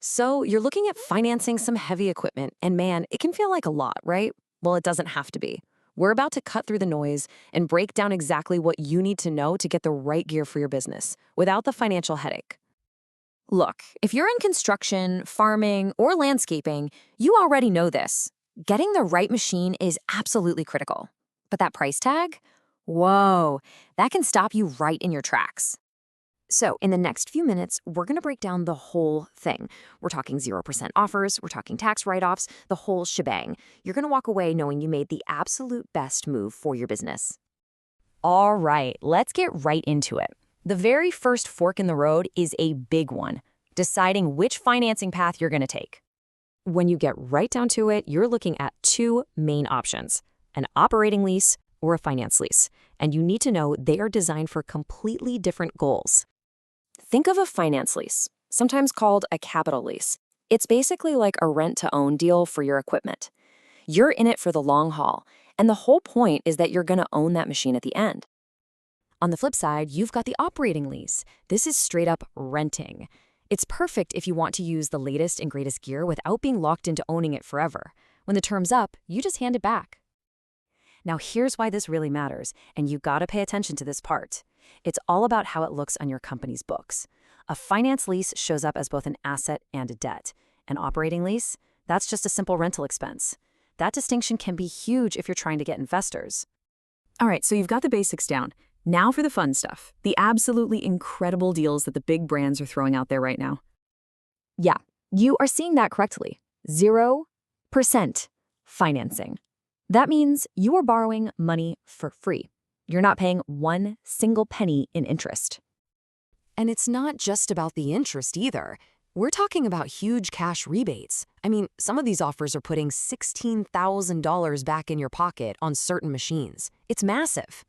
So you're looking at financing some heavy equipment, and man, it can feel like a lot, right? Well, it doesn't have to be. We're about to cut through the noise and break down exactly what you need to know to get the right gear for your business without the financial headache. Look, if you're in construction, farming, or landscaping, you already know this. Getting the right machine is absolutely critical. But that price tag? Whoa, that can stop you right in your tracks. So, in the next few minutes, we're going to break down the whole thing. We're talking 0% offers, we're talking tax write offs, the whole shebang. You're going to walk away knowing you made the absolute best move for your business. All right, let's get right into it. The very first fork in the road is a big one, deciding which financing path you're going to take. When you get right down to it, you're looking at two main options, an operating lease or a finance lease. And you need to know they are designed for completely different goals. Think of a finance lease, sometimes called a capital lease. It's basically like a rent-to-own deal for your equipment. You're in it for the long haul, and the whole point is that you're going to own that machine at the end. On the flip side, you've got the operating lease. This is straight up renting. It's perfect if you want to use the latest and greatest gear without being locked into owning it forever. When the term's up, you just hand it back. Now here's why this really matters, and you gotta pay attention to this part. It's all about how it looks on your company's books. A finance lease shows up as both an asset and a debt. An operating lease, that's just a simple rental expense. That distinction can be huge if you're trying to get investors. All right, so you've got the basics down. Now for the fun stuff, the absolutely incredible deals that the big brands are throwing out there right now. Yeah, you are seeing that correctly. 0% financing. That means you are borrowing money for free. You're not paying one single penny in interest. And it's not just about the interest either. We're talking about huge cash rebates. I mean, some of these offers are putting $16,000 back in your pocket on certain machines. It's massive.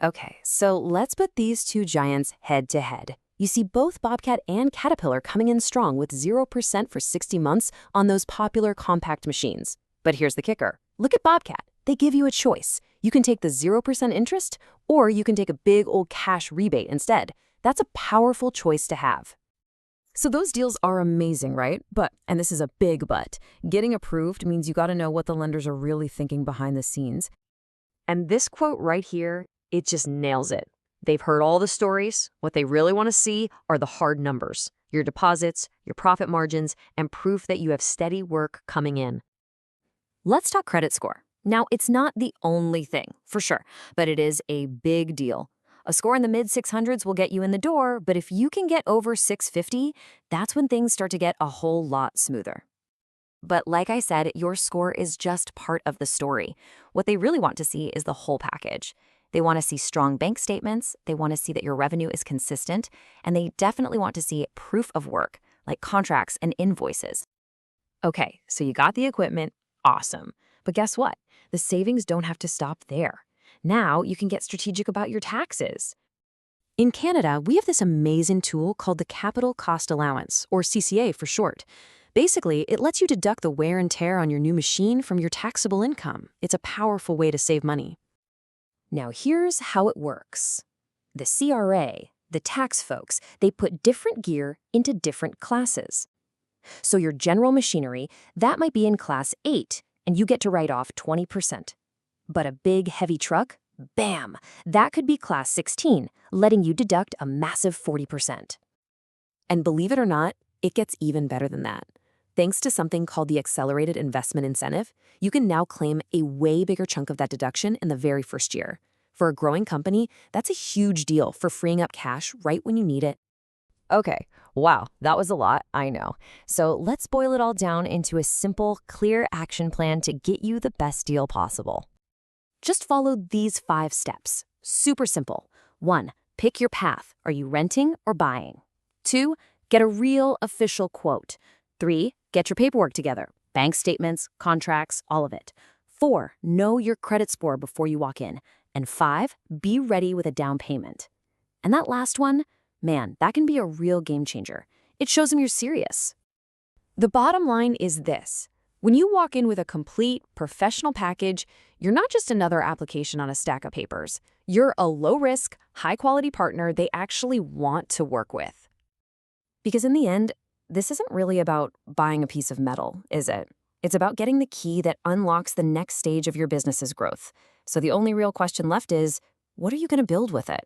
Okay, so let's put these two giants head to head. You see both Bobcat and Caterpillar coming in strong with 0% for 60 months on those popular compact machines. But here's the kicker. Look at Bobcat. They give you a choice. You can take the 0% interest, or you can take a big old cash rebate instead. That's a powerful choice to have. So those deals are amazing, right? But, and this is a big but, getting approved means you gotta know what the lenders are really thinking behind the scenes. And this quote right here, it just nails it. They've heard all the stories. What they really want to see are the hard numbers, your deposits, your profit margins, and proof that you have steady work coming in. Let's talk credit score. Now, it's not the only thing, for sure, but it is a big deal. A score in the mid-600s will get you in the door, but if you can get over 650, that's when things start to get a whole lot smoother. But like I said, your score is just part of the story. What they really want to see is the whole package. They want to see strong bank statements, they want to see that your revenue is consistent, and they definitely want to see proof of work, like contracts and invoices. Okay, so you got the equipment, awesome. But guess what? The savings don't have to stop there. Now you can get strategic about your taxes. In Canada, we have this amazing tool called the Capital Cost Allowance, or CCA for short. Basically, it lets you deduct the wear and tear on your new machine from your taxable income. It's a powerful way to save money. Now here's how it works. The CRA, the tax folks, they put different gear into different classes. So your general machinery, that might be in class 8, and you get to write off 20%. But a big, heavy truck, bam, that could be class 16, letting you deduct a massive 40%. And believe it or not, it gets even better than that. Thanks to something called the Accelerated Investment Incentive, you can now claim a way bigger chunk of that deduction in the very first year. For a growing company, that's a huge deal for freeing up cash right when you need it. Okay, wow, that was a lot, I know. So let's boil it all down into a simple, clear action plan to get you the best deal possible. Just follow these 5 steps. Super simple. 1, pick your path. Are you renting or buying? 2, get a real official quote. 3, get your paperwork together. Bank statements, contracts, all of it. 4, know your credit score before you walk in. And 5, be ready with a down payment. And that last one, man, that can be a real game changer. It shows them you're serious. The bottom line is this. When you walk in with a complete, professional package, you're not just another application on a stack of papers. You're a low-risk, high-quality partner they actually want to work with. Because in the end, this isn't really about buying a piece of metal, is it? It's about getting the key that unlocks the next stage of your business's growth. So the only real question left is, what are you going to build with it?